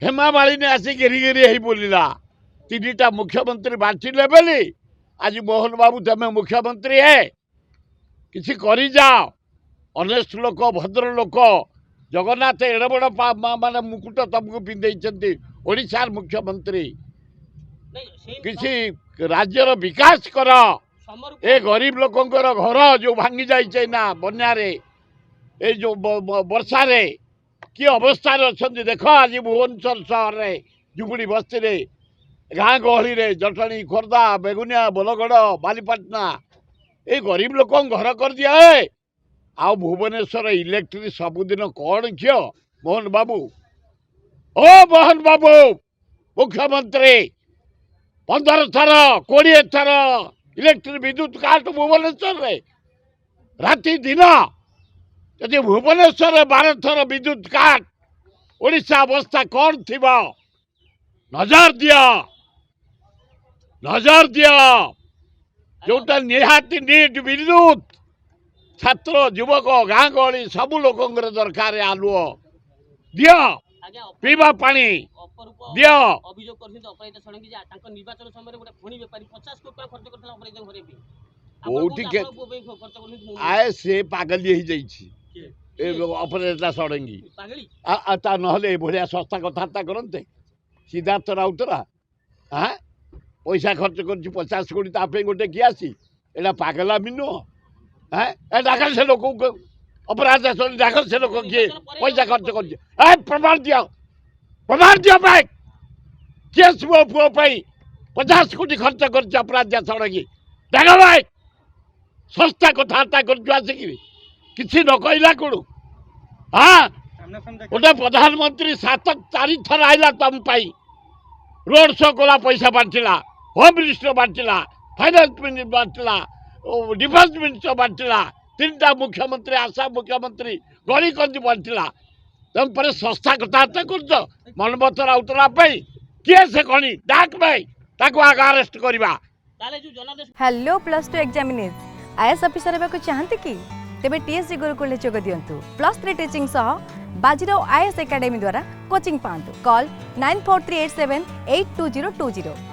हेमा मालिनी आसी घेरी घेरी ही बोलिला 3टा मुख्यमंत्री बांटिले बोली आज मोहन बाबू तुम मुख्यमंत्री है किसी करी जाओ अनेस्ट लोक भद्र लोक जगन्नाथ एड़ बड़ माने मुकुट तुमको पिंधे ओडिशार मुख्यमंत्री किसी राज्यर विकास कर ए गरीब लोकंकर घर जो भांगी जाइए ना बन्यारे ए जो वर्षा रे कि अवस्था अच्छा देख आज भुवनेश्वर सहर में जुगुड़ी बस्ती रे गाँ गहली रे जटणी खोर्धा बेगुनिया बोलगढ़ बालीपाटना ये गरीब लोक घर कर दिया है आ भुवनेश्वर इलेक्ट्रिक सबुदिन कौन झील मोहन बाबू ओ मोहन बाबू मुख्यमंत्री 15 थर 20 थर इलेक्ट्रिक विद्युत काट भुवनेश्वर रे राति दिन यदि भुवनेश्वर 12 थर विद्युत काट ओडिशा अवस्था कौन थी नजर दिया जोटा निहाती नीट विद्युत छात्र युवक गाँ गहली सबू लोक दरकार आलुओ दियो पीवा पानी दियो आए से पागल अपरेटा षडंगी ना भाया सस्ता कथा करते सिद्धार्थ राउतरा हाँ पैसा खर्च कर 50 कोटी ताप गोटे किसी एटा पागला नुह हाँ डाक से लोक अपराध डाक से लोक किए पैसा खर्च कर प्रमाण दियो भाई किए पुओ पुओ 50 कोटी खर्च कर अपराध षडंगी डाक भाई सस्ता कथबार्ता कर किसी न कहला कौन हाँ गोटे प्रधानमंत्री 4 थर आईला तुम रोड शो कला पैसा बांटला होम मिनिस्टर बांटला फाइनान्स मिनिस्टर बांटला डिफेन्स मिनिस्टर बांटला 3टा मुख्यमंत्री आसाम मुख्यमंत्री गणी कंदी बांटला तुम पर सस्ता कथबार्ता कर मनमत राउतरा किए से कणी डाक भाई ताको आगे अरेस्ट करवा। हेलो +2 एग्जामिनीज आईएएस ऑफिसर हेबाकु चाहନ୍ତି कि तेबे टीएससी गुरुकुल जोग दियंतु +3 टीचिंग सह बाजीराव आईएएस एकेडमी द्वारा कोचिंग पांतु कॉल 9438782020